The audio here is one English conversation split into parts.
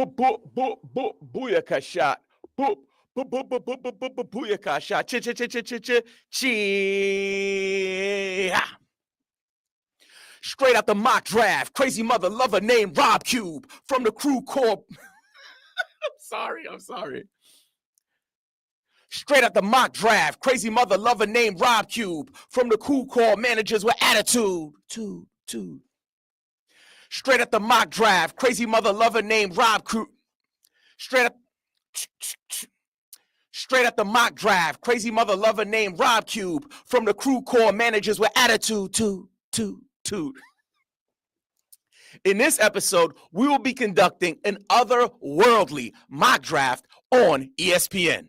Booyaka shot. Booyaka shot. Chi. Straight out the mock draft, crazy mother lover named Rob Cube from the crew corp. I'm sorry. Straight out the mock draft, crazy mother lover named Rob Cube from the crew call managers with attitude. Straight out the mock draft, crazy mother lover named Rob Cube. Straight at the mock draft, crazy mother lover named Rob Cube from the crew core managers with attitude. In this episode, we will be conducting an otherworldly mock draft on ESPN.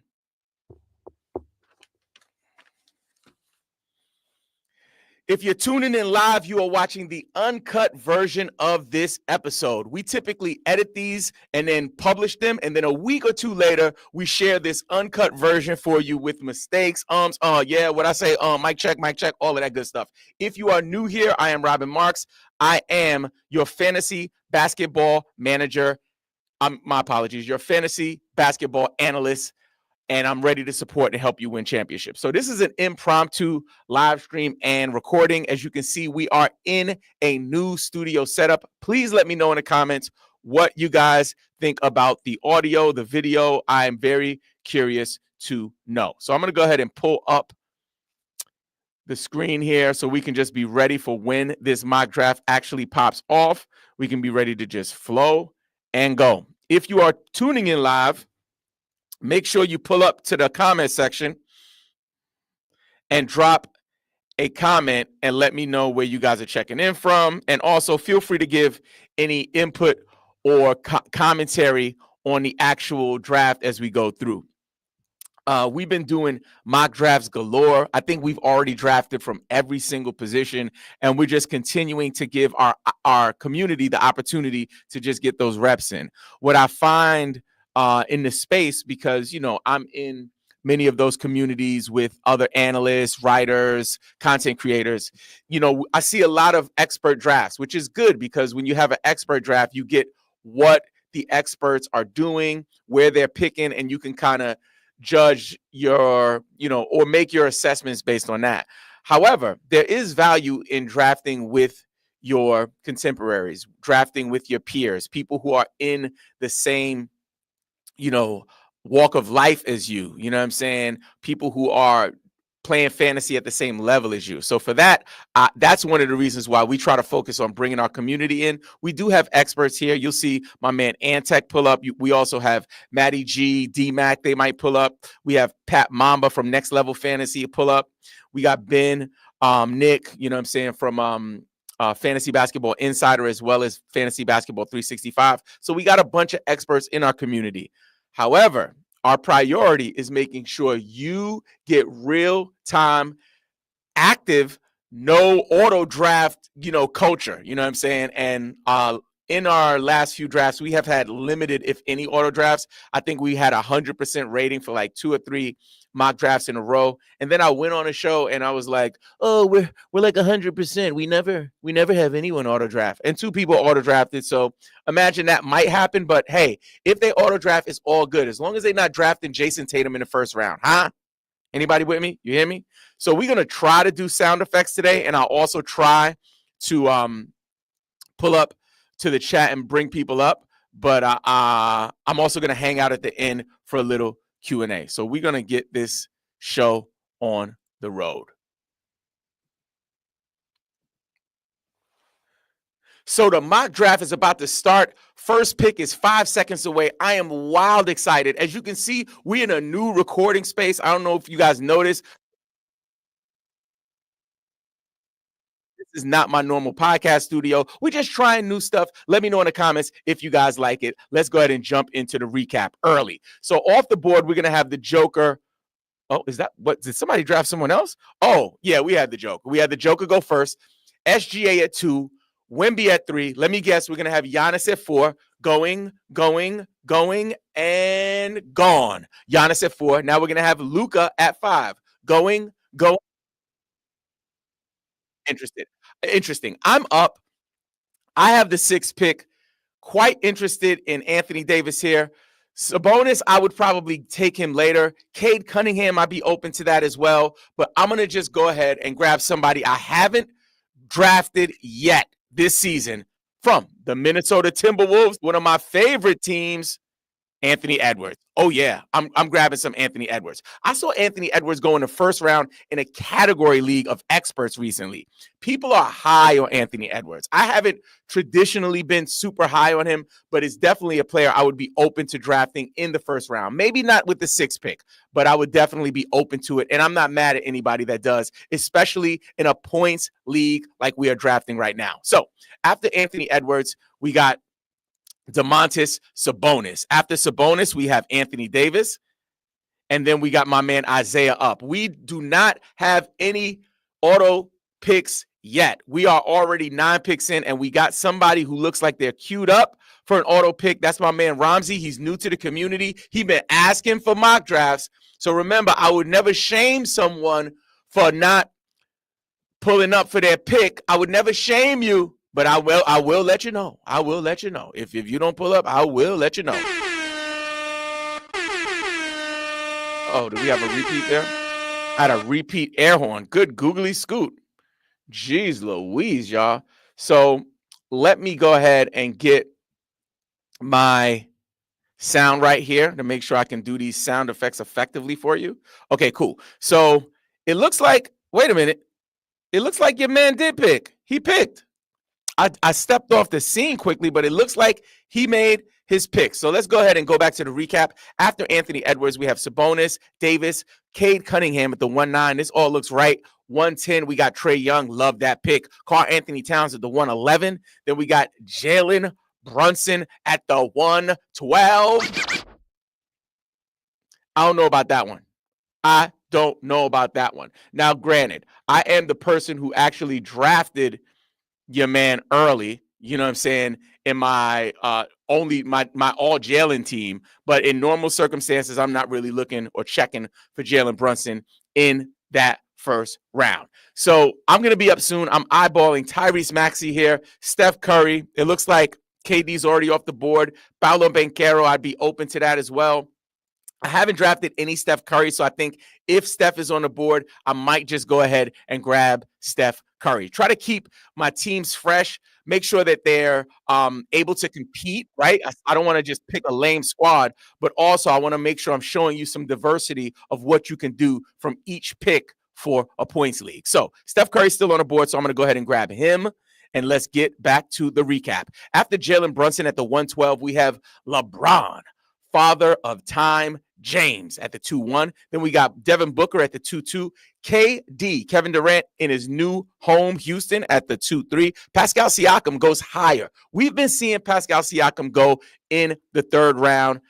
If you're tuning in live, you are watching the uncut version of this episode. We typically edit these and then publish them, and then a week or two later, we share this uncut version for you with mistakes, mic check, all of that good stuff. If you are new here, I am Robin Marks. I am your fantasy basketball manager. Your fantasy basketball analyst. And I'm ready to support and help you win championships. So this is an impromptu live stream and recording. As you can see, we are in a new studio setup. Please let me know in the comments what you guys think about the audio, the video. I am very curious to know. So I'm going to go ahead and pull up the screen here so we can just be ready for when this mock draft actually pops off. We can be ready to just flow and go. If you are tuning in live, make sure you pull up to the comment section and drop a comment and let me know where you guys are checking in from. And also feel free to give any input or commentary on the actual draft as we go through. We've been doing mock drafts galore. I think we've already drafted from every single position, and we're just continuing to give our community the opportunity to just get those reps in. What I find in the space, because, I'm in many of those communities with other analysts, writers, content creators, I see a lot of expert drafts, which is good because when you have an expert draft, you get what the experts are doing, where they're picking, and you can kind of judge or make your assessments based on that. However, there is value in drafting with your contemporaries, drafting with your peers, people who are in the same walk of life as you, what I'm saying? People who are playing fantasy at the same level as you. So for that, that's one of the reasons why we try to focus on bringing our community in. We do have experts here. You'll see my man Antec pull up. We also have Matty G, D-Mac, they might pull up. We have Pat Mamba from Next Level Fantasy pull up. We got Ben, Nick, from Fantasy Basketball Insider, as well as Fantasy Basketball 365. So we got a bunch of experts in our community. However, our priority is making sure you get real-time, active, no auto draft, culture. You know what I'm saying? And in our last few drafts, we have had limited, if any, auto drafts. I think we had 100% rating for like 2 or 3 mock drafts in a row. And then I went on a show and I was like, oh, we're like 100%. We never have anyone auto draft. And 2 people auto drafted. So imagine that might happen. But hey, if they auto draft, it's all good. As long as they're not drafting Jason Tatum in the first round. Huh? Anybody with me? You hear me? So we're going to try to do sound effects today. And I'll also try to pull up to the chat and bring people up. But I'm also going to hang out at the end for a little Q&A. So we're going to get this show on the road. So the mock draft is about to start. First pick is 5 seconds away. I am wild excited. As you can see, we're in a new recording space. I don't know if you guys noticed. This is not my normal podcast studio. We're just trying new stuff. Let me know in the comments if you guys like it. Let's go ahead and jump into the recap early. So off the board, we're going to have the Joker. Oh, is that what? Did somebody draft someone else? Oh, yeah, we had the Joker. We had the Joker go first. SGA at 2. Wemby at 3. Let me guess. We're going to have Giannis at 4. Going, and gone. Giannis at 4. Now we're going to have Luka at 5. Going. Interesting. I'm up. I have the 6th pick. quite interested in Anthony Davis here. Sabonis, I would probably take him later. Cade Cunningham, I'd be open to that as well. But I'm going to just go ahead and grab somebody I haven't drafted yet this season from the Minnesota Timberwolves, one of my favorite teams, Anthony Edwards. Oh, yeah, I'm grabbing some Anthony Edwards. I saw Anthony Edwards go in the first round in a category league of experts recently. People are high on Anthony Edwards. I haven't traditionally been super high on him, but it's definitely a player I would be open to drafting in the first round. Maybe not with the 6th pick, but I would definitely be open to it. And I'm not mad at anybody that does, especially in a points league like we are drafting right now. So after Anthony Edwards, we got Domantas Sabonis. After Sabonis, we have Anthony Davis. And then we got my man Isaiah up. We do not have any auto picks yet. We are already 9 picks in, and we got somebody who looks like they're queued up for an auto pick. That's my man Ramsey. He's new to the community. He's been asking for mock drafts. So remember, I would never shame someone for not pulling up for their pick. I would never shame you. But I will let you know. I will let you know. If you don't pull up, I will let you know. Oh, do we have a repeat there? I had a repeat air horn. Good googly scoot. Jeez Louise, y'all. So let me go ahead and get my sound right here to make sure I can do these sound effects effectively for you. Okay, cool. So it looks like, wait a minute. It looks like your man did pick. He picked. I stepped off the scene quickly, but it looks like he made his pick. So let's go ahead and go back to the recap. After Anthony Edwards, we have Sabonis, Davis, Cade Cunningham at the 1-9. This all looks right. 110, we got Trae Young. Love that pick. Karl Anthony Towns at the 111. Then we got Jalen Brunson at the 112. I don't know about that one. I don't know about that one. Now, granted, I am the person who actually drafted your man early, you know what I'm saying, in my my all Jalen team. But in normal circumstances, I'm not really looking or checking for Jalen Brunson in that first round. So I'm going to be up soon. I'm eyeballing Tyrese Maxey here, Steph Curry. It looks like KD's already off the board. Paolo Banchero, I'd be open to that as well. I haven't drafted any Steph Curry, so I think if Steph is on the board, I might just go ahead and grab Steph Curry. Try to keep my teams fresh. Make sure that they're able to compete, right? I don't want to just pick a lame squad, but also I want to make sure I'm showing you some diversity of what you can do from each pick for a points league. So Steph Curry's still on the board, so I'm going to go ahead and grab him. And let's get back to the recap. After Jalen Brunson at the 112, we have LeBron, father of time, James at the 2-1. Then we got Devin Booker at the 2-2. KD, Kevin Durant, in his new home, Houston, at the 2-3. Pascal Siakam goes higher. We've been seeing Pascal Siakam go in the 3rd round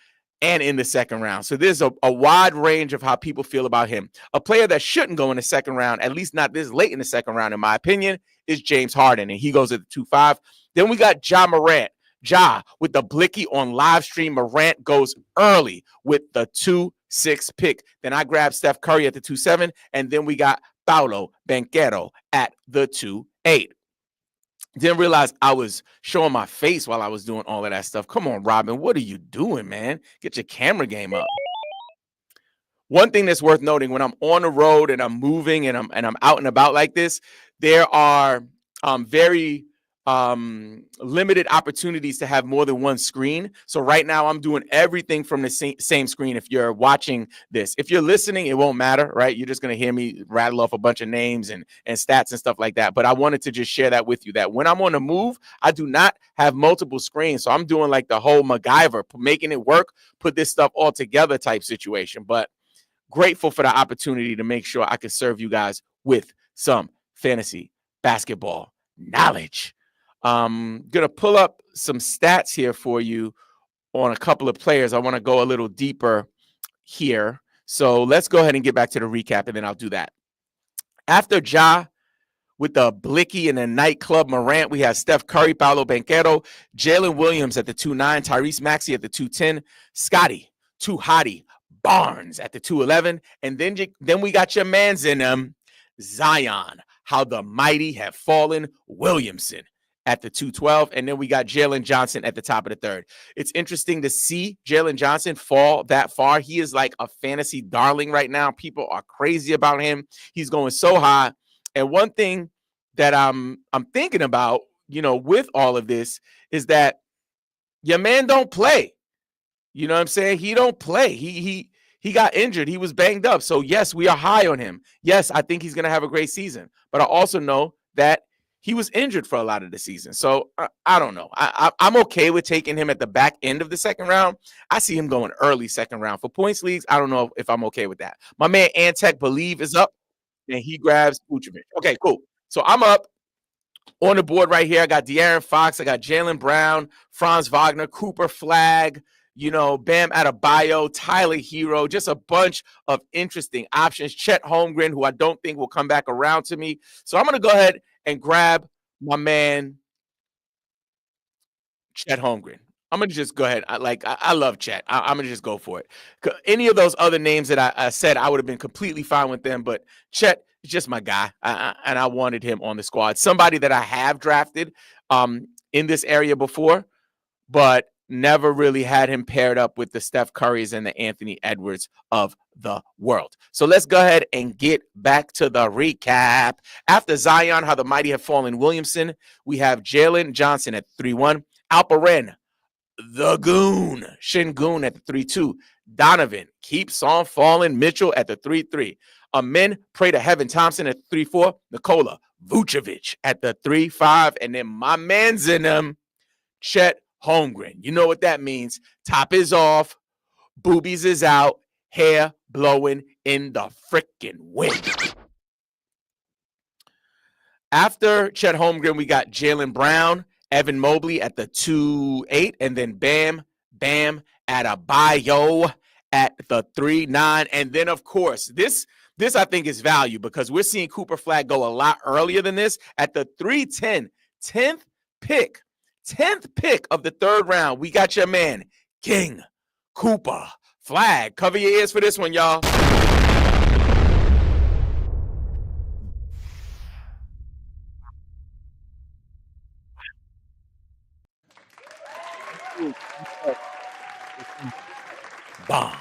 and in the 2nd round. So there's a wide range of how people feel about him. A player that shouldn't go in the 2nd round, at least not this late in the 2nd round, in my opinion, is James Harden, and he goes at the 2-5. Then we got Ja Morant. Ja with the blicky on live stream. Morant goes early with the 2-6 pick. Then I grabbed Steph Curry at the 2-7, and then we got Paolo Banchero at the 2-8. Didn't realize I was showing my face while I was doing all of that stuff. Come on, Robin, what are you doing, man? Get your camera game up. One thing that's worth noting, when I'm on the road and I'm moving and I'm out and about like this, there are very limited opportunities to have more than one screen. So right now I'm doing everything from the same screen. If you're watching this, if you're listening, it won't matter, right? You're just going to hear me rattle off a bunch of names and stats and stuff like that. But I wanted to just share that with you, that when I'm on the move, I do not have multiple screens. So I'm doing like the whole MacGyver, making it work, put this stuff all together type situation. But grateful for the opportunity to make sure I can serve you guys with some fantasy basketball knowledge. Gonna pull up some stats here for you on a couple of players. I want to go a little deeper here. So let's go ahead and get back to the recap, and then I'll do that. After Ja with the blicky and the nightclub Morant, we have Steph Curry, Paolo Banchero, Jalen Williams at the 2-9, Tyrese Maxey at the 2-10, Scotty, Too Hottie, Barnes at the 2-11, and then we got your mans in them, Zion, how the mighty have fallen, Williamson at the 212. And then we got Jalen Johnson at the top of the third. It's interesting to see Jalen Johnson fall that far. He is like a fantasy darling right now. People are crazy about him. He's going so high. And one thing that I'm thinking about, with all of this is that your man don't play. You know what I'm saying? He don't play. He got injured. He was banged up. So yes, we are high on him. Yes, I think he's going to have a great season. But I also know that he was injured for a lot of the season. So I don't know. I'm okay with taking him at the back end of the second round. I see him going early second round. For points leagues, I don't know if I'm okay with that. My man Antec Believe is up, and he grabs Vucevic. Okay, cool. So I'm up. On the board right here, I got De'Aaron Fox, I got Jaylen Brown, Franz Wagner, Cooper Flag, Bam Adebayo, Tyler Hero, just a bunch of interesting options. Chet Holmgren, who I don't think will come back around to me. So I'm going to go ahead and grab my man, Chet Holmgren. I'm going to just go ahead. I love Chet. I'm going to just go for it. Any of those other names that I said, I would have been completely fine with them, but Chet is just my guy, and I wanted him on the squad. Somebody that I have drafted in this area before, but never really had him paired up with the Steph Currys and the Anthony Edwards of the world. So let's go ahead and get back to the recap. After Zion, how the mighty have fallen Williamson, we have Jalen Johnson at 3-1, Alperen, the Goon, Shingun at the 3-2, Donovan keeps on falling, Mitchell at the 3-3, Amen, pray to heaven, Thompson at the 3-4, Nikola Vucevic at the 3-5, and then my man's in them, Chet Holmgren. You know what that means. Top is off, boobies is out, hair blowing in the freaking wind. After Chet Holmgren, we got Jaylen Brown, Evan Mobley at the 2-8, and then Bam Adebayo at the 3-9. And then, of course, this I think is value because we're seeing Cooper Flag go a lot earlier than this at the 3-10, 10th pick of the third round. We got your man, King Cooper Flag. Cover your ears for this one, y'all. Bomb.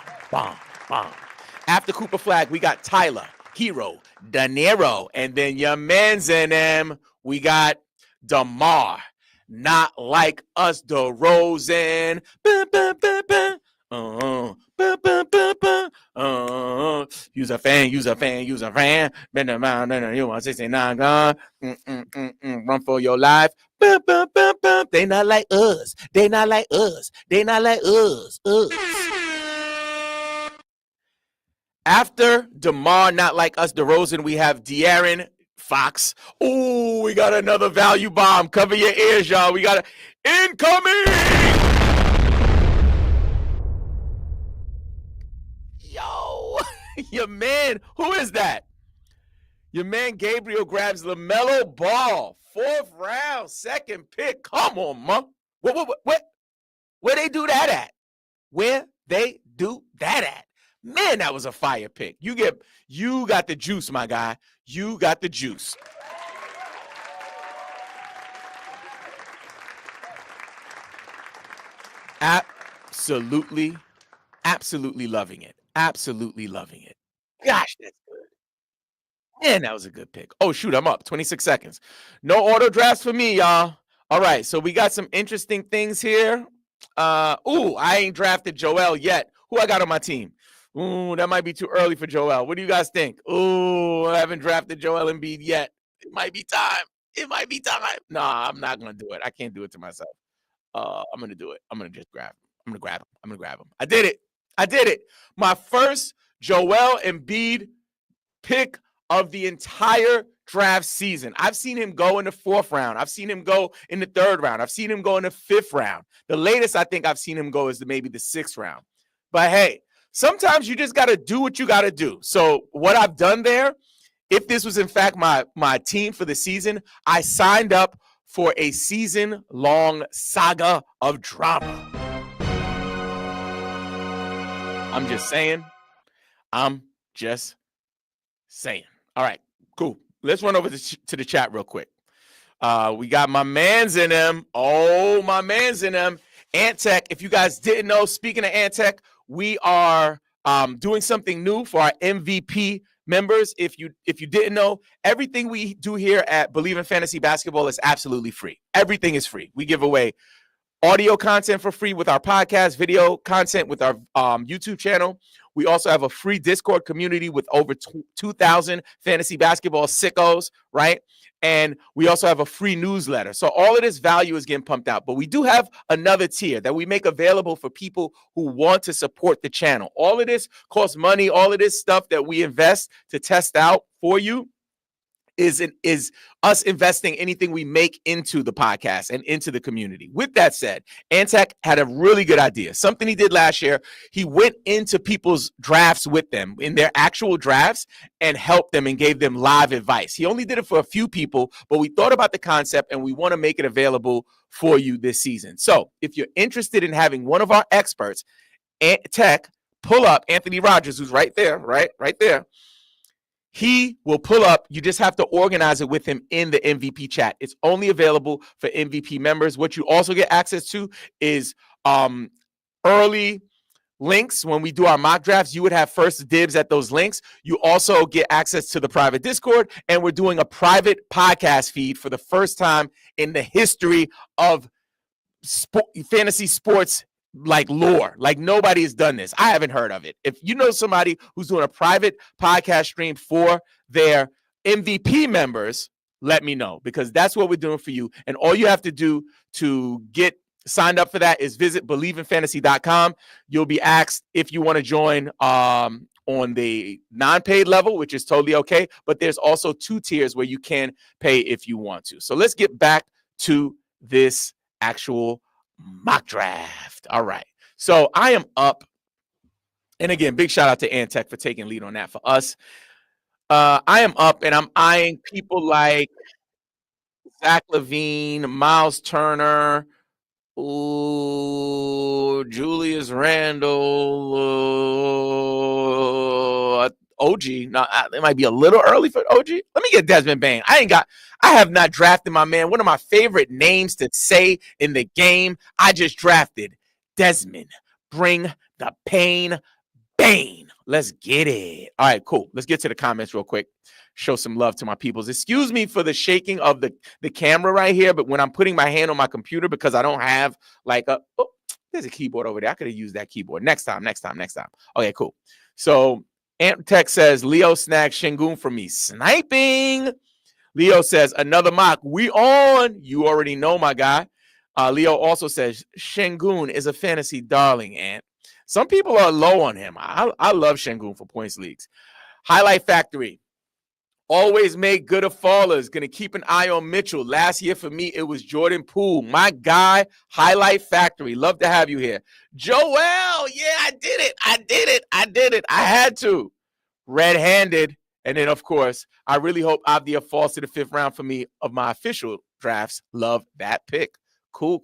After Cooper Flag, we got Tyler, Hero, De Niro, and then your man's in them. We got DeMar, not like us, DeRozan. Use a fan. Been around, you want 69 gun. Run for your life. They not like us. After DeMar, not like us, DeRozan, we have De'Aaron Fox. Oh, we got another value bomb. Cover your ears, y'all. We got an incoming. Yo, your man, who is that? Your man Gabriel grabs LaMelo Ball. 4th round, 2nd pick. Come on, man. What? Where they do that at? Where they do that at? Man, that was a fire pick. You got the juice, my guy. You got the juice. Absolutely loving it. Gosh, that's good. Man, that was a good pick. Oh, shoot, I'm up. 26 seconds. No auto drafts for me, y'all. All right, so we got some interesting things here. I ain't drafted Joel yet. Who I got on my team? Ooh, that might be too early for Joel. What do you guys think? Ooh, I haven't drafted Joel Embiid yet. It might be time. Nah, I'm not going to do it. I can't do it to myself. I'm going to do it. I'm going to just grab him. I'm going to grab him. I did it. My first Joel Embiid pick of the entire draft season. I've seen him go in the 4th round. I've seen him go in the 3rd round. I've seen him go in the 5th round. The latest I think I've seen him go is maybe the 6th round. But hey, sometimes you just got to do what you got to do. So what I've done there, if this was in fact my team for the season, I signed up for a season-long saga of drama. I'm just saying. All right, cool. Let's run over to the chat real quick. We got my mans in them. Oh, my mans in them. Antech, if you guys didn't know, speaking of Antech, we are doing something new for our MVP members. If you didn't know, everything we do here at Believe in Fantasy Basketball is absolutely free. Everything is free. We give away audio content for free with our podcast, video content with our YouTube channel. We also have a free Discord community with over 2,000 fantasy basketball sickos, right? And we also have a free newsletter. So all of this value is getting pumped out. But we do have another tier that we make available for people who want to support the channel. All of this costs money. All of this stuff that we invest to test out for you is us investing anything we make into the podcast and into the community. With that said, Antech had a really good idea. Something he did last year. He went into people's drafts with them in their actual drafts and helped them and gave them live advice. He only did it for a few people, but we thought about the concept and we want to make it available for you this season. So if you're interested in having one of our experts, Antech, pull up Anthony Rogers, who's right there, right there. He will pull up. You just have to organize it with him in the MVP chat. It's only available for MVP members. What you also get access to is early links. When we do our mock drafts, you would have first dibs at those links. You also get access to the private Discord, and we're doing a private podcast feed for the first time in the history of fantasy sports, like lore. Like nobody has done this. I haven't heard of it. If you know somebody who's doing a private podcast stream for their MVP members, let me know, because that's what we're doing for you. And all you have to do to get signed up for that is visit BelieveInFantasy.com. You'll be asked if you want to join on the non-paid level, which is totally okay. But there's also 2 tiers where you can pay if you want to. So let's get back to this actual mock draft. All right. So I am up. And again, big shout out to Antech for taking lead on that for us. I am up and I'm eyeing people like Zach LaVine, Miles Turner, Julius Randle, OG. Now, it might be a little early for OG. Let me get Desmond Bane. I have not drafted my man. One of my favorite names to say in the game. I just drafted Desmond. Bring the pain, Bane. Let's get it. All right, cool. Let's get to the comments real quick. Show some love to my peoples. Excuse me for the shaking of the camera right here, but when I'm putting my hand on my computer because I don't have like there's a keyboard over there. I could have used that keyboard. Next time. Okay, cool. So Antech says, Leo snagged Şengün for me. Sniping. Leo says, another mock. We on. You already know, my guy. Leo also says, Şengün is a fantasy darling, Ant. Some people are low on him. I love Şengün for points leagues. Highlight Factory. Always make good of fallers. Going to keep an eye on Mitchell. Last year for me, it was Jordan Poole. My guy, Highlight Factory. Love to have you here. Joel, yeah, I did it. I had to. Red-handed. And then, of course, I really hope Avdia falls to the 5th round for me of my official drafts. Love that pick. Cool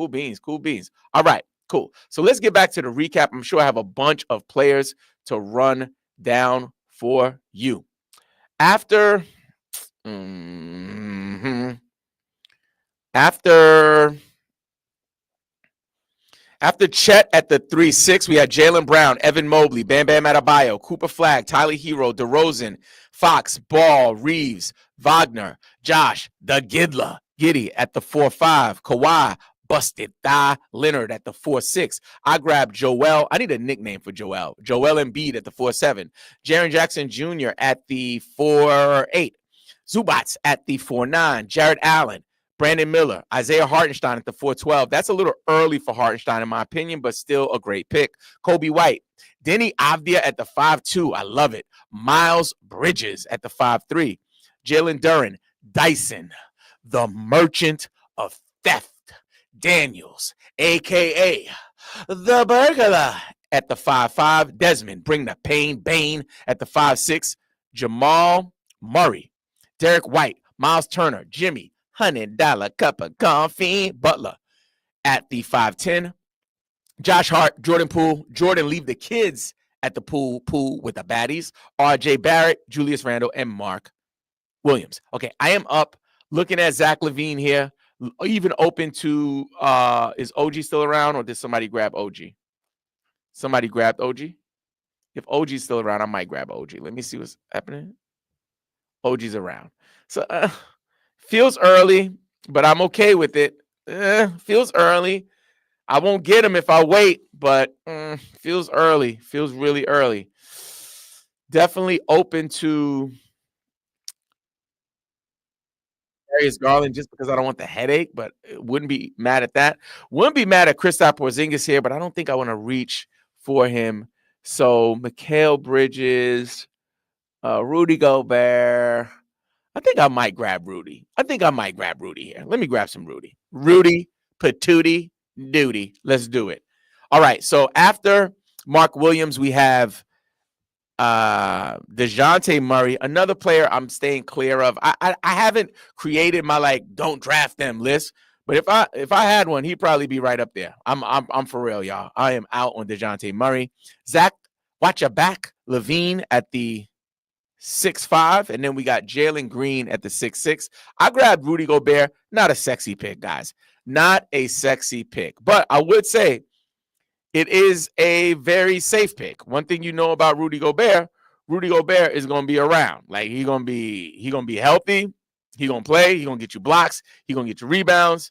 beans. All right, cool. So let's get back to the recap. I'm sure I have a bunch of players to run down for you. After Chet at the 3-6, we had Jaylen Brown, Evan Mobley, Bam Bam Adebayo, Cooper Flagg, Tyler Hero, DeRozan, Fox, Ball, Reeves, Wagner, Josh, the Giddy at the 4-5, Kawhi, Busted Thigh, Leonard at the 4-6. I grabbed Joel. I need a nickname for Joel. Joel Embiid at the 4-7. Jaren Jackson Jr. at the 4-8. Zubats at the 4-9. Jared Allen, Brandon Miller, Isaiah Hartenstein at the 4-12. That's a little early for Hartenstein, in my opinion, but still a great pick. Kobe White. Denny Avdia at the 5-2. I love it. Miles Bridges at the 5-3. Jalen Duren, Dyson, the Merchant of Theft. Daniels, a.k.a. the Burglar, at the 5-5. Desmond, bring the pain, Bane at the 5-6. Jamal Murray, Derek White, Miles Turner, Jimmy, $100 cup of coffee, Butler at the 5-10. Josh Hart, Jordan Poole, Jordan, leave the kids at the pool with the baddies. RJ Barrett, Julius Randle, and Mark Williams. Okay, I am up Looking at Zach Levine here, even open to is OG still around or did somebody grab OG? Somebody grabbed OG? If OG's still around, I might grab OG. Let me see what's happening. OG's around. So feels early, but I'm okay with it. Feels early. I won't get him if I wait, but feels early. Feels really early. Definitely open to Darius Garland just because I don't want the headache, but wouldn't be mad at that. Wouldn't be mad at Kristaps Porzingis here, but I don't think I want to reach for him. So Mikal Bridges, Rudy Gobert. I think I might grab Rudy. I think I might grab Rudy here. Let me grab some Rudy. Rudy, patootie, duty. Let's do it. All right. So after Mark Williams, we have DeJounte Murray, another player I'm staying clear of. I haven't created my like don't draft them list, but if I had one, he'd probably be right up there. I'm for real, y'all. I am out on DeJounte Murray. Zach, watch your back. Levine at the 6'5", and then we got Jalen Green at the 6'6". I grabbed Rudy Gobert. Not a sexy pick, guys. Not a sexy pick, but I would say it is a very safe pick. One thing you know about Rudy Gobert is going to be around. Like he's going to be healthy. He's going to play. He's going to get you blocks. He's going to get you rebounds.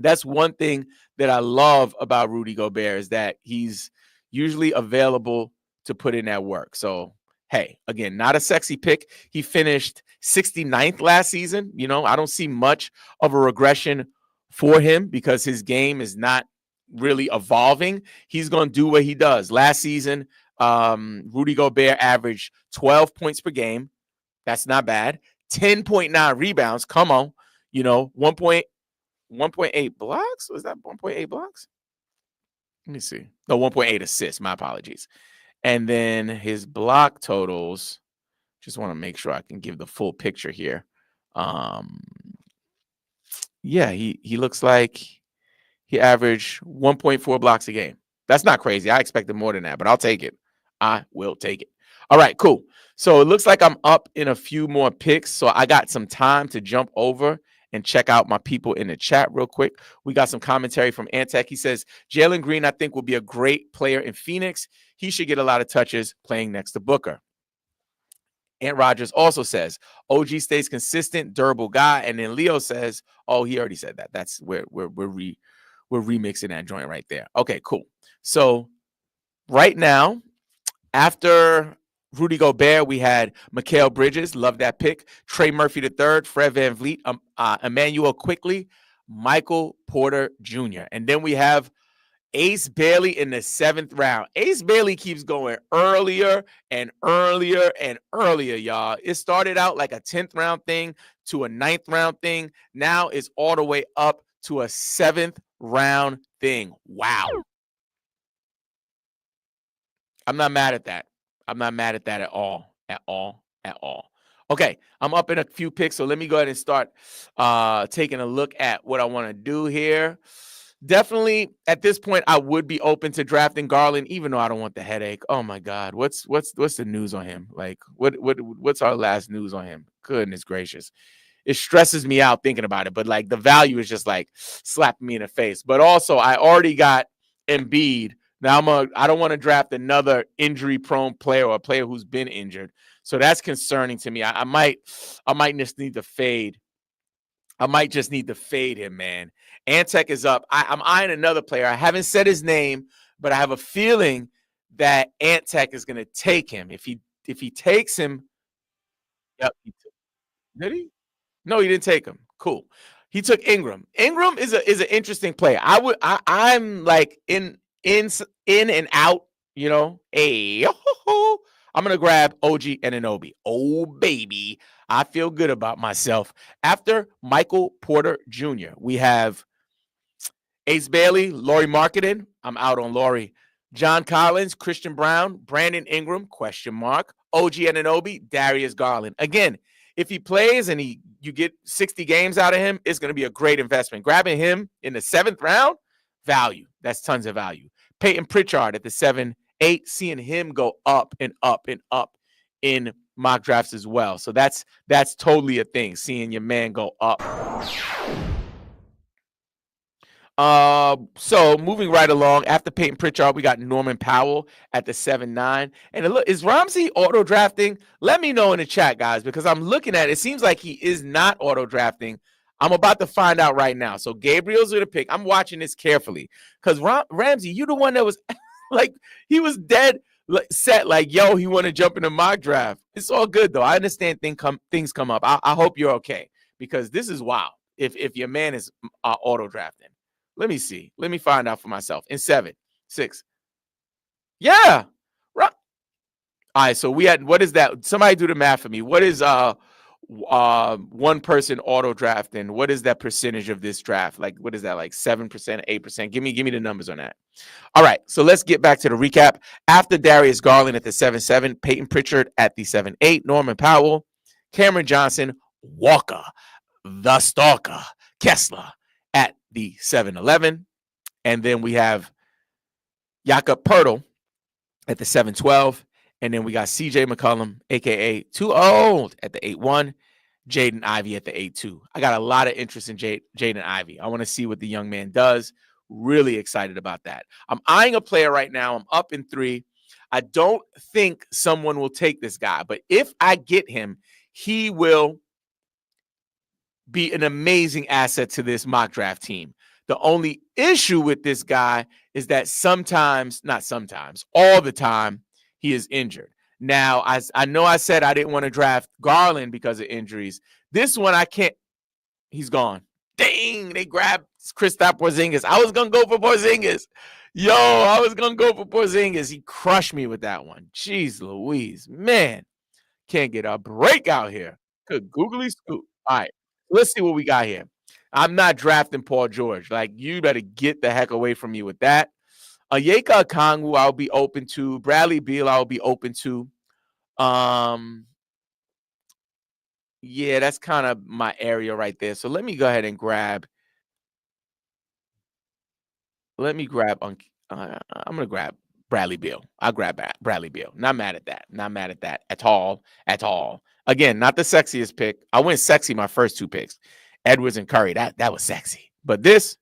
That's one thing that I love about Rudy Gobert is that he's usually available to put in that work. So, hey, again, not a sexy pick. He finished 69th last season. You know, I don't see much of a regression for him because his game is not really evolving. He's going to do what he does. Last season, Rudy Gobert averaged 12 points per game. That's not bad. 10.9 rebounds. Come on. You know, 1.8 blocks? Was that 1.8 blocks? Let me see. No, 1.8 assists. My apologies. And then his block totals, just want to make sure I can give the full picture here. Yeah, he looks like he averaged 1.4 blocks a game. That's not crazy. I expected more than that, but I'll take it. I will take it. All right, cool. So it looks like I'm up in a few more picks. So I got some time to jump over and check out my people in the chat real quick. We got some commentary from Antec. He says, Jalen Green, I think, will be a great player in Phoenix. He should get a lot of touches playing next to Booker. Ant Rodgers also says, OG stays consistent, durable guy. And then Leo says, oh, he already said that. That's where we're remixing that joint right there. Okay, cool. So right now, after Rudy Gobert, we had Mikal Bridges. Love that pick. Trey Murphy III, Fred VanVleet, Emmanuel Quickly, Michael Porter Jr. And then we have Ace Bailey in the 7th round. Ace Bailey keeps going earlier and earlier and earlier, y'all. It started out like a 10th round thing to a 9th round thing. Now it's all the way up to a 7th round thing. Wow. I'm not mad at that. I'm not mad at that at all. At all. At all. Okay, I'm up in a few picks, so let me go ahead and start taking a look at what I want to do here. Definitely, at this point, I would be open to drafting Garland, even though I don't want the headache. Oh my God, what's the news on him? Like, what's our last news on him? Goodness gracious, it stresses me out thinking about it. But like, the value is just like slapping me in the face. But also, I already got Embiid. Now I don't want to draft another injury-prone player or a player who's been injured. So that's concerning to me. I might just need to fade. I might just need to fade him, man. Antec is up. I'm eyeing another player. I haven't said his name, but I have a feeling that Antec is going to take him. If he takes him, yep. Did he? No, he didn't take him. Cool. He took Ingram. Ingram is an interesting player. I'm like in and out. You know, I'm gonna grab OG Anunoby. Oh baby, I feel good about myself. After Michael Porter Jr., we have Ace Bailey, Laurie Marketing. I'm out on Laurie. John Collins, Christian Brown, Brandon Ingram, question mark. OG Anunoby, Darius Garland. Again, if he plays and you get 60 games out of him, it's going to be a great investment. Grabbing him in the 7th round, value. That's tons of value. Peyton Pritchard at the 7-8, seeing him go up and up and up in mock drafts as well. So that's totally a thing, seeing your man go up. So moving right along, after Peyton Pritchard, we got Norman Powell at the 7-9. And look, is Ramsey auto drafting? Let me know in the chat, guys, because I'm looking at it. It seems like he is not auto drafting. I'm about to find out right now. So Gabriel's with a pick. I'm watching this carefully because Ramsey, you the one that was like, he was dead set, like, yo, he want to jump in the mock draft. It's all good though. I understand things come up. I hope you're okay, because this is wild. If your man is auto drafting. Let me see. Let me find out for myself. In 7, 6. Yeah. Right. All right. So we had, what is that? Somebody do the math for me. What is one person auto drafting? What is that percentage of this draft? Like, what is that? Like 7%, 8%? Give me the numbers on that. All right. So let's get back to the recap. After Darius Garland at the 7-7, Peyton Pritchard at the 7-8, Norman Powell, Cameron Johnson, Walker, the Stalker, Kessler at the 7-11. And then we have Jakob Poeltl at the 7-12. And then we got CJ McCollum, a.k.a. Too Old, at the 8-1. Jaden Ivey at the 8-2. I got a lot of interest in Jaden Ivey. I want to see what the young man does. Really excited about that. I'm eyeing a player right now. I'm up in 3. I don't think someone will take this guy, but if I get him, he will be an amazing asset to this mock draft team. The only issue with this guy is that all the time, he is injured. Now, I know I said I didn't want to draft Garland because of injuries. This one, I can't. He's gone. Dang, they grabbed Kristaps Porzingis. I was going to go for Porzingis. I was going to go for Porzingis. He crushed me with that one. Jeez Louise. Man, can't get a break out here. Good googly scoop. All right. Let's see what we got here. I'm not drafting Paul George. Like, you better get the heck away from me with that. Onyeka Okongwu, I'll be open to. Bradley Beal, I'll be open to. Yeah, that's kind of my area right there. So let me go ahead and grab. I'm going to grab Bradley Beal. I'll grab Bradley Beal. Not mad at that. Not mad at that at all. At all. Again, not the sexiest pick. I went sexy my first 2 picks. Edwards and Curry. That was sexy. But this,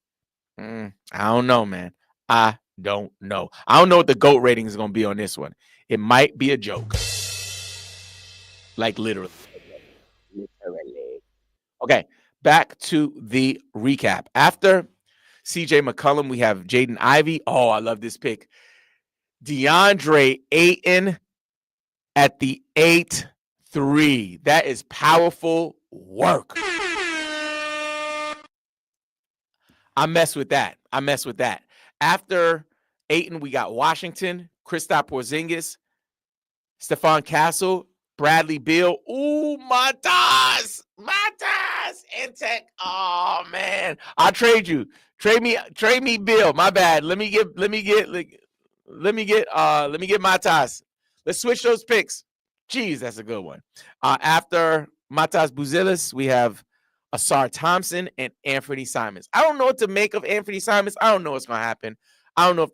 I don't know, man. I don't know. I don't know what the GOAT rating is going to be on this one. It might be a joke. Like, literally. Okay, back to the recap. After CJ McCollum, we have Jaden Ivey. Oh, I love this pick. DeAndre Ayton at the 8-3. That is powerful work. I mess with that. After Ayton, we got Washington, Kristaps Porzingis, Stephon Castle, Bradley Beal. Ooh, Matas, and Tech. Oh man, I'll trade you. Trade me Bill. My bad. Let me get Matas. Let's switch those picks. Jeez, that's a good one. After Matas Buzelis, we have Asar Thompson and Anthony Simons. I don't know what to make of Anthony Simons. I don't know what's gonna happen. I don't know if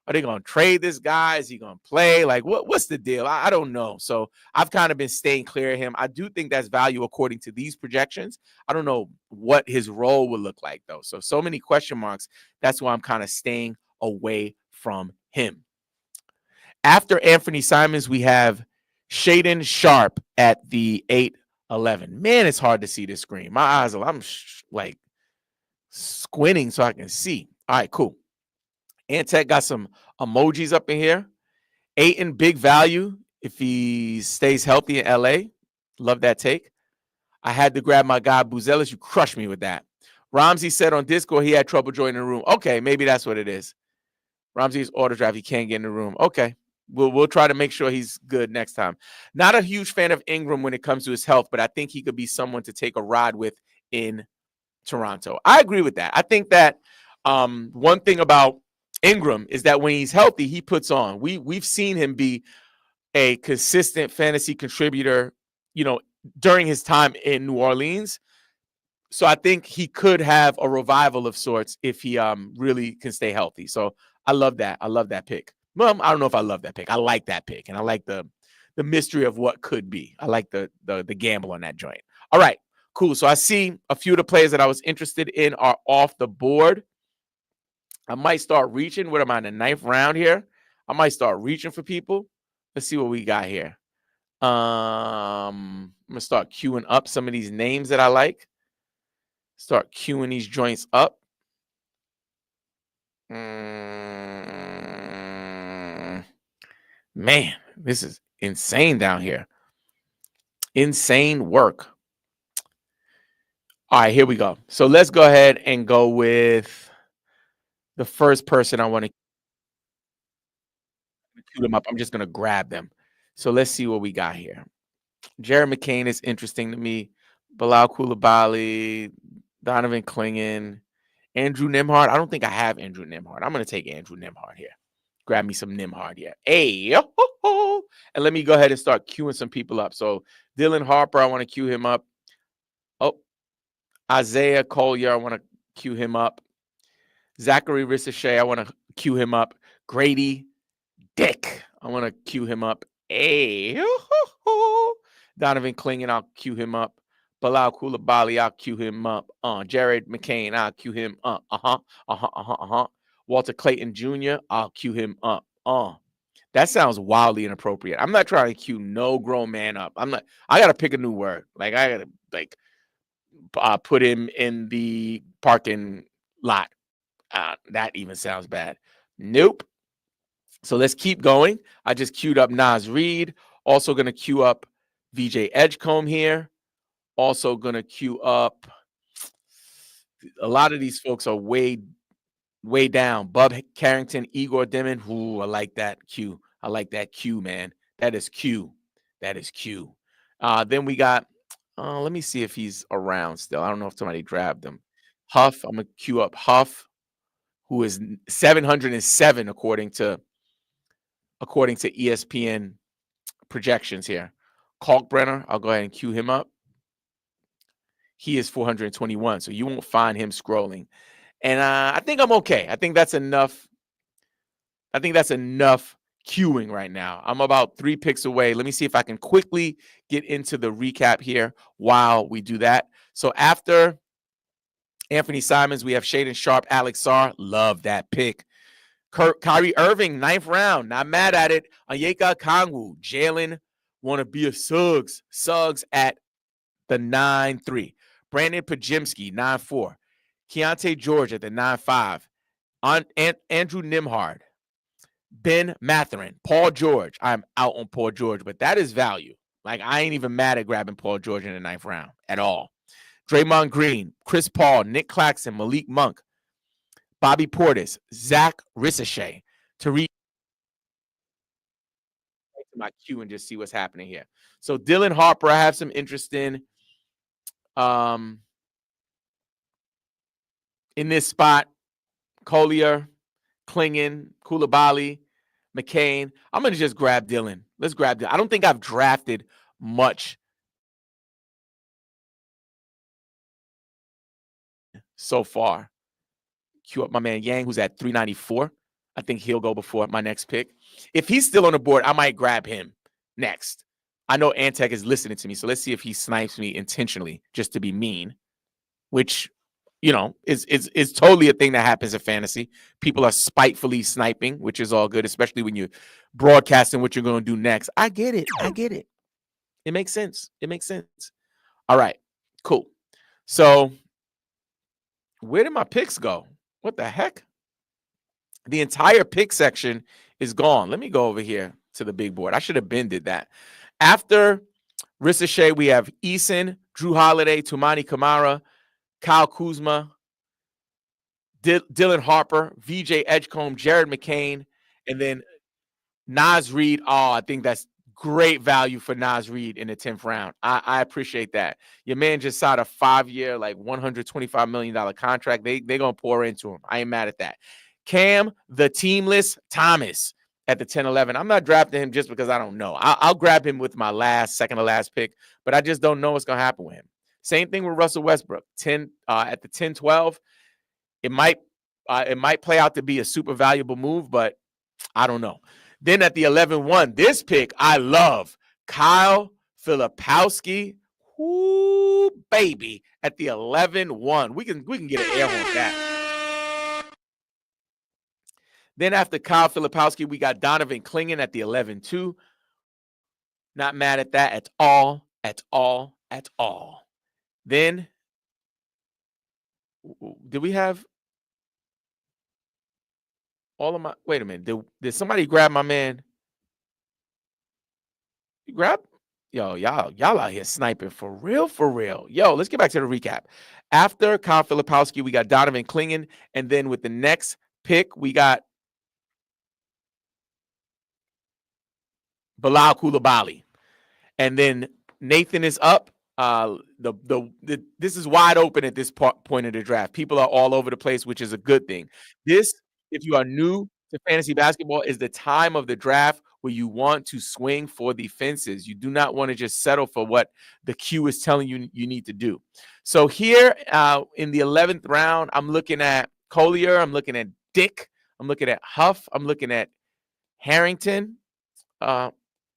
are they gonna trade this guy? Is he gonna play? Like, what's the deal? I don't know. So I've kind of been staying clear of him. I do think that's value according to these projections. I don't know what his role will look like though. So many question marks. That's why I'm kind of staying away from him. After Anthony Simons, we have Shaden Sharp at the 8-11. Man, it's hard to see this screen. My eyes I'm like squinting so I can see. All right, cool. Antec got some emojis up in here. Ayton, big value if he stays healthy in LA. Love that take. I had to grab my guy Buzelis. You crushed me with that. Ramsey said on Discord he had trouble joining the room. Okay, maybe that's what it is. Ramsey's auto draft. He can't get in the room. Okay. We'll try to make sure he's good next time. Not a huge fan of Ingram when it comes to his health, but I think he could be someone to take a ride with in Toronto. I agree with that. I think that one thing about Ingram is that when he's healthy, he puts on. We've seen him be a consistent fantasy contributor, during his time in New Orleans. So I think he could have a revival of sorts if he really can stay healthy. So I love that. I love that pick. Well, I don't know if I love that pick. I like that pick, and I like the the mystery of what could be. I like the gamble on that joint. All right, cool. So I see a few of the players that I was interested in are off the board. I might start reaching. What am I in the 9th round here? I might start reaching for people. Let's see what we got here. I'm gonna start queuing up some of these names that I like. Start queuing these joints up. Man, this is insane down here. Insane work. All right, here we go. So let's go ahead and go with the first person I want to queue them up. I'm just gonna grab them. So let's see what we got here. Jared McCain is interesting to me. Bilal Coulibaly, Donovan Clingan, Andrew Nimhard. I don't think I have Andrew Nimhard. I'm gonna take Andrew Nimhard here. Grab me some Nimhard here. Hey, and let me go ahead and start queuing some people up. So Dylan Harper, I want to queue him up. Oh, Isaiah Collier, I want to queue him up. Zachary Ricochet, I want to queue him up. Grady Dick, I want to queue him up. Hey, Donovan Clingan, I'll queue him up. Bilal Coulibaly, I'll queue him up. Jared McCain, I'll queue him up. Walter Clayton Jr., I'll queue him up. That sounds wildly inappropriate. I'm not trying to queue no grown man up. I gotta pick a new word. Like I gotta put him in the parking lot. That even sounds bad. Nope. So let's keep going. I just queued up Nas Reed. Also gonna queue up VJ Edgecombe here. Also gonna queue up. A lot of these folks are way down. Bub Carrington, Igor Demon. Ooh, I like that Q. I like that Q, man. That is Q. That is Q. Then we got, let me see if he's around still. I don't know if somebody grabbed him. Huff. I'm going to queue up Huff, who is 707 according to ESPN projections here. Kalkbrenner, I'll go ahead and queue him up. He is 421, so you won't find him scrolling. And I think I'm okay. I think that's enough. I think that's enough queuing right now. I'm about 3 picks away. Let me see if I can quickly get into the recap here while we do that. So after Anthony Simons, we have Shaden Sharp, Alex Sarr. Love that pick. Kyrie Irving, 9th round. Not mad at it. Onyeka Okongwu, Jalen want to be a Suggs. Suggs at the 9-3. Brandon Pajimski, 9-4. Keontae George at the 9-5. Andrew Nimhard. Ben Matherin. Paul George. I'm out on Paul George, but that is value. Like, I ain't even mad at grabbing Paul George in the 9th round at all. Draymond Green. Chris Paul. Nick Claxton. Malik Monk. Bobby Portis. Zach Ricochet. Tariq. My queue and just see what's happening here. So Dylan Harper, I have some interest in this spot. Collier, Clingan, Coulibaly, McCain. I'm going to just grab Dylan. Let's grab Dylan. I don't think I've drafted much so far. Queue up my man Yang, who's at 394. I think he'll go before my next pick. If he's still on the board, I might grab him next. I know Antec is listening to me, so let's see if he snipes me intentionally just to be mean, which, you know, is totally a thing that happens in fantasy. People are spitefully sniping, which is all good, especially when you're broadcasting what you're going to do next. I get it. I get it. It makes sense. It makes sense. All right, cool. So where did my picks go? What the heck? The entire pick section is gone. Let me go over here to the big board. I should have been did that. After Ricochet, we have Eason, Drew Holiday, Tumani Kamara, Kyle Kuzma, Dylan Harper, VJ Edgecombe, Jared McCain, and then Nas Reed. Oh, I think that's great value for Nas Reed in the 10th round. I appreciate that. Your man just signed a 5-year, like $125 million contract. They're going to pour into him. I ain't mad at that. Cam, the teamless Thomas at the 10-11. I'm not drafting him just because I don't know. I'll grab him with my second to last pick, but I just don't know what's going to happen with him. Same thing with Russell Westbrook. At the 10-12, it might play out to be a super valuable move, but I don't know. Then at the 11-1, this pick I love. Kyle Filipowski, whoo, baby, at the 11-1. We can get an air on that. Then after Kyle Filipowski, we got Donovan Clingan at the 11-2. Not mad at that at all, at all, at all. Then, did we have all of my, wait a minute, did somebody grab my man? You grab? Yo, y'all out here sniping for real, for real. Yo, let's get back to the recap. After Kyle Filipowski, we got Donovan Clingan, and then with the next pick, we got Bilal Coulibaly. And then Nathan is up. This is wide open at this point of the draft. People are all over the place, which is a good thing. This, if you are new to fantasy basketball, is the time of the draft where you want to swing for the fences. You do not want to just settle for what the queue is telling you you need to do. So here in the 11th round, I'm looking at Collier. I'm looking at Dick. I'm looking at Huff. I'm looking at Harrington.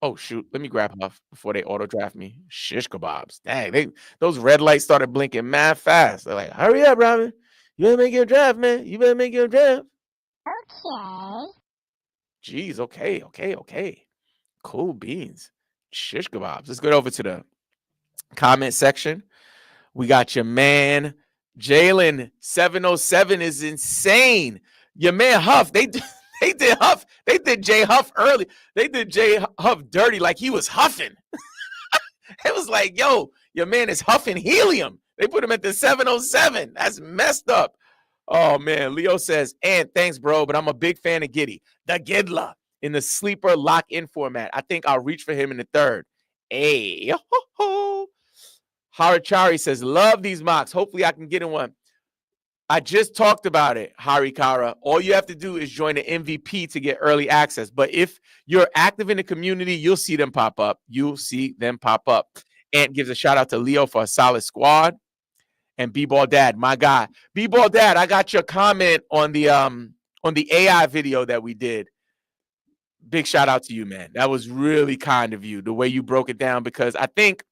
Oh, shoot. Let me grab Huff before they auto-draft me. Shish kebabs. Dang, those red lights started blinking mad fast. They're like, hurry up, Robin. You better make your draft, man. You better make your draft. Okay. Jeez, okay. Cool beans. Shish kebabs. Let's go over to the comment section. We got your man, Jalen 707 is insane. Your man Huff, they did Huff. They did Jay Huff early. They did Jay Huff dirty like he was huffing. It was like, yo, your man is huffing helium. They put him at the 707. That's messed up. Oh, man. Leo says, and thanks, bro, but I'm a big fan of Giddy. The Gidla in the sleeper lock-in format. I think I'll reach for him in the third. Hey. Harachari says, love these mocks. Hopefully I can get in one. I just talked about it, Harikara. All you have to do is join the MVP to get early access. But if you're active in the community, you'll see them pop up. You'll see them pop up. Ant gives a shout out to Leo for a solid squad. And B-Ball Dad, my guy. B-Ball Dad, I got your comment on the AI video that we did. Big shout out to you, man. That was really kind of you, the way you broke it down, because I think,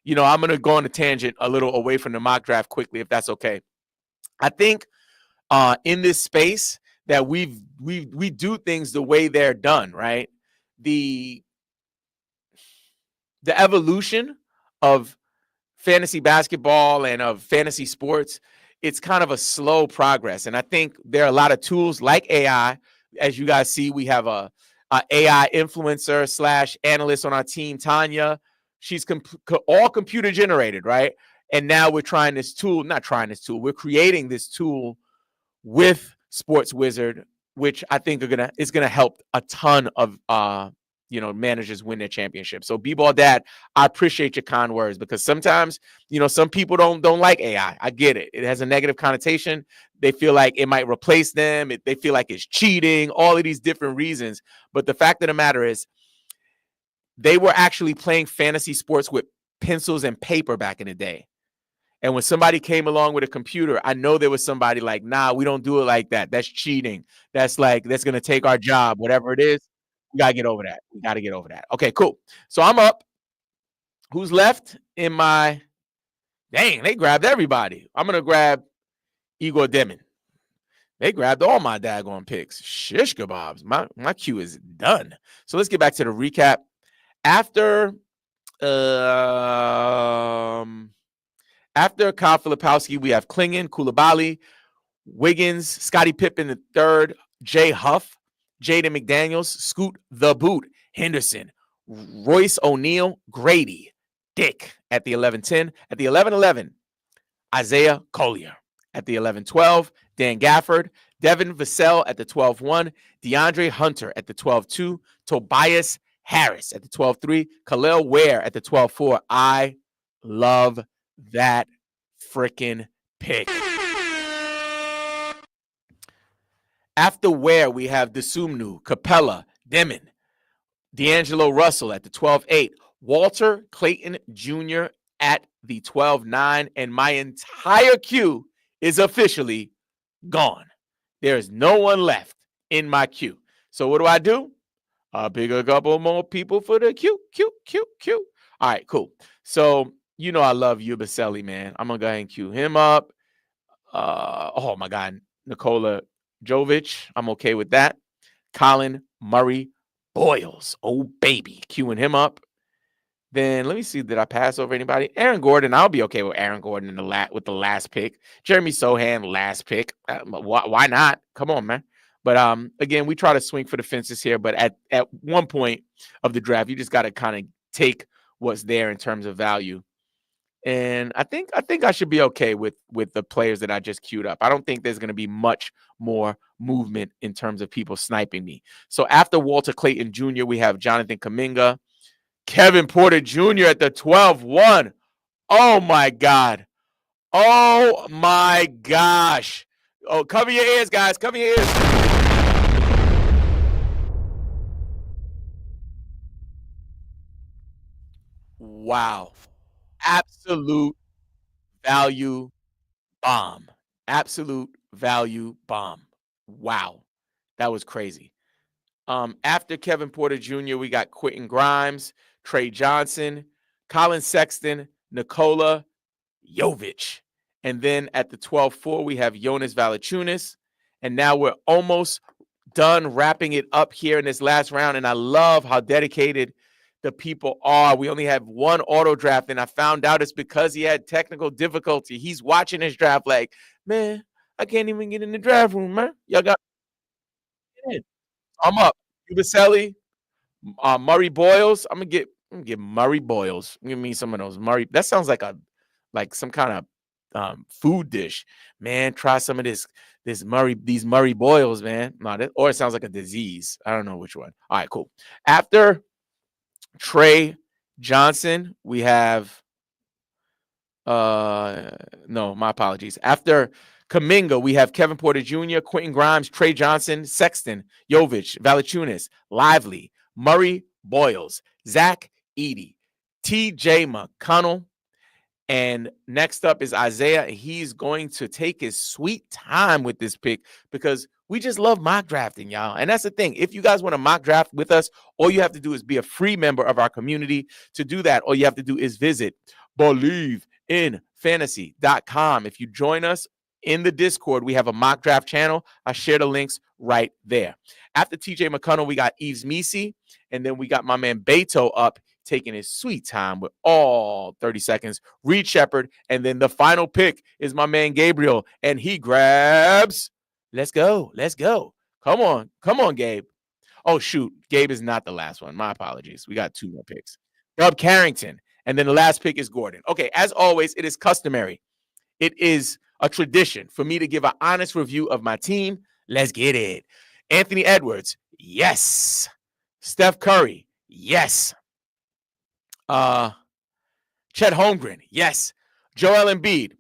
I'm going to go on a tangent a little away from the mock draft quickly, if that's okay. I think in this space that we do things the way they're done, right? The evolution of fantasy basketball and of fantasy sports, it's kind of a slow progress. And I think there are a lot of tools like AI. As you guys see, we have a AI influencer / analyst on our team, Tanya. She's all computer generated, right? And now we're trying this tool, we're creating this tool with Sports Wizard, which I think is gonna help a ton of managers win their championship. So B-Ball Dad, I appreciate your kind words, because sometimes, some people don't like AI. I get it. It has a negative connotation. They feel like it might replace them. They feel like it's cheating, all of these different reasons. But the fact of the matter is, they were actually playing fantasy sports with pencils and paper back in the day. And when somebody came along with a computer, I know there was somebody like, nah, we don't do it like that. That's cheating. That's going to take our job, whatever it is. We got to get over that. Okay, cool. So I'm up. Who's left in my, dang, they grabbed everybody. I'm going to grab Igor Demon. They grabbed all my daggone picks. Shish kebabs. My queue is done. So let's get back to the recap. After Kyle Filipowski, we have Clingan, Coulibaly, Wiggins, Scottie Pippen the third, Jay Huff, Jaden McDaniels, Scoot the Boot, Henderson, Royce O'Neal, Grady, Dick at the 11-10. At the 11-11, Isaiah Collier. At the 11-12, Dan Gafford, Devin Vassell at the 12-1, DeAndre Hunter at the 12-2, Tobias Harris at the 12-3, Khalil Ware at the 12-4. I love that freaking pick. After Ware, we have Desumnu, Capella, Demon, D'Angelo Russell at the 12-8, Walter Clayton Jr. at the 12-9, and my entire queue is officially gone. There is no one left in my queue. So what do? I'll pick a couple more people for the cute, cute, cute, cute. All right, cool. So you know I love Ubaselli, man. I'm gonna go ahead and cue him up. Oh my God, Nikola Jovic. I'm okay with that. Colin Murray Boyles. Oh baby, queuing him up. Then let me see. Did I pass over anybody? Aaron Gordon. I'll be okay with Aaron Gordon in with the last pick. Jeremy Sohan, last pick. Why not? Come on, man. But again, we try to swing for the fences here. But at one point of the draft, you just got to kind of take what's there in terms of value. And I think I should be okay with the players that I just queued up. I don't think there's going to be much more movement in terms of people sniping me. So after Walter Clayton Jr., we have Jonathan Kuminga. Kevin Porter Jr. at the 12-1. Oh, my God. Oh, my gosh. Oh, cover your ears, guys. Cover your ears. Wow. Absolute value bomb. Absolute value bomb. Wow. That was crazy. After Kevin Porter Jr., we got Quentin Grimes, Trey Johnson, Colin Sexton, Nikola Jovic. And then at the 12-4, we have Jonas Valanciunas. And now we're almost done wrapping it up here in this last round. And I love how dedicated the people are. We only have one auto draft, and I found out it's because he had technical difficulty. He's watching his draft like, man, I can't even get in the draft room, man. Y'all got in. I'm up. Ubaselli, Murray Boyles. I'm gonna get Murray Boyles. Give me some of those Murray. That sounds like some kind of food dish. Man, try some of these Murray Boyles, man. Or it sounds like a disease. I don't know which one. All right, cool. After Trey Johnson, we have no, my apologies. After Kuminga, we have Kevin Porter Jr., Quentin Grimes, Trey Johnson, Sexton, Jovic, Valanciunas, Lively, Murray Boyles, Zach Edey, TJ McConnell. And next up is Isaiah. He's going to take his sweet time with this pick because we just love mock drafting, y'all. And that's the thing. If you guys want to mock draft with us, all you have to do is be a free member of our community. To do that, all you have to do is visit BelieveInFantasy.com. If you join us in the Discord, we have a mock draft channel. I share the links right there. After TJ McConnell, we got Yves Missi, and then we got my man Beto up, taking his sweet time with all 30 seconds. Reed Shepard, and then the final pick is my man Gabriel, and he grabs. Let's go. Come on, Gabe. Oh, shoot. Gabe is not the last one. My apologies. We got two more picks. Bob Carrington, and then the last pick is Gordon. Okay, as always, it is customary. It is a tradition for me to give an honest review of my team. Let's get it. Anthony Edwards, yes. Steph Curry, yes. Chet Holmgren, yes. Joel Embiid,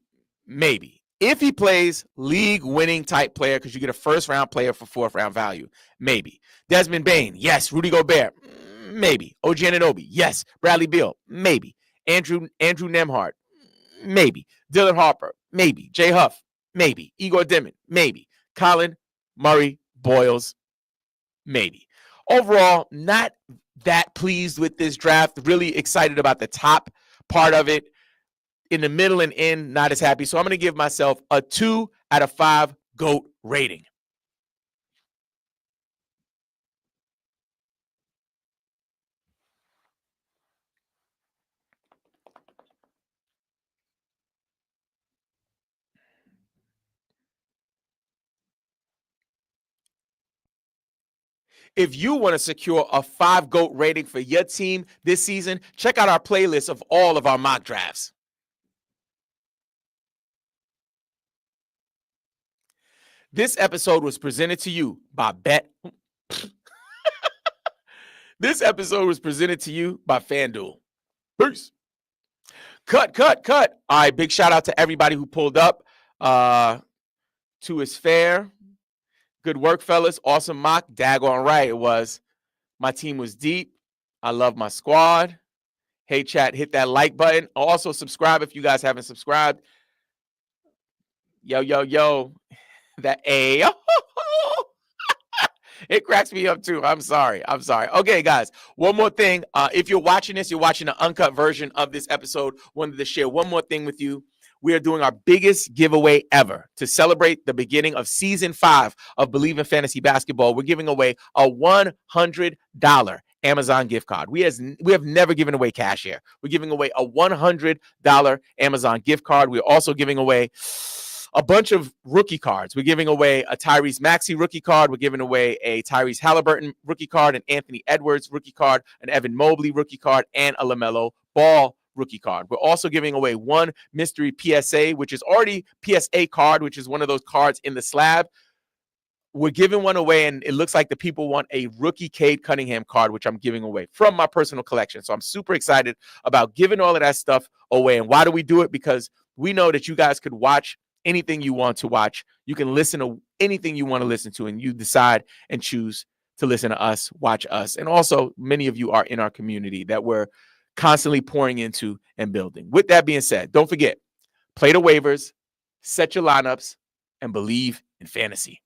maybe. If he plays league-winning type player, because you get a first-round player for fourth-round value, maybe. Desmond Bane, yes. Rudy Gobert, maybe. OG Anunoby, yes. Bradley Beal, maybe. Andrew Nembhard, maybe. Dylan Harper, maybe. Jay Huff, maybe. Igor Dimon, maybe. Colin Murray Boyles, maybe. Overall, not that pleased with this draft. Really excited about the top part of it. In the middle and end, not as happy. So I'm going to give myself a 2 out of 5 GOAT rating. If you want to secure a 5 GOAT rating for your team this season, check out our playlist of all of our mock drafts. This episode was presented to you by This episode was presented to you by FanDuel. Peace. Cut. All right, big shout out to everybody who pulled up to his fair. Good work, fellas. Awesome mock. Daggone right it was. My team was deep. I love my squad. Hey, chat, hit that like button. Also, subscribe if you guys haven't subscribed. Yo. That A. It cracks me up too. I'm sorry. Okay, guys, one more thing. If you're watching this, you're watching the uncut version of this episode. Wanted to share one more thing with you. We are doing our biggest giveaway ever to celebrate the beginning of season 5 of Believe in Fantasy Basketball. We're giving away a $100 Amazon gift card. We have never given away cash here. We're giving away a $100 Amazon gift card. We're also giving away a bunch of rookie cards. We're giving away a Tyrese Maxey rookie card. We're giving away a Tyrese Halliburton rookie card, an Anthony Edwards rookie card, an Evan Mobley rookie card, and a LaMelo Ball rookie card. We're also giving away one mystery PSA, which is already PSA card, which is one of those cards in the slab. We're giving one away, and it looks like the people want a rookie Cade Cunningham card, which I'm giving away from my personal collection. So I'm super excited about giving all of that stuff away. And why do we do it? Because we know that you guys could watch anything you want to watch. You can listen to anything you want to listen to, and you decide and choose to listen to us, watch us. And also, many of you are in our community that we're constantly pouring into and building. With that being said, don't forget, play the waivers, set your lineups, and believe in fantasy.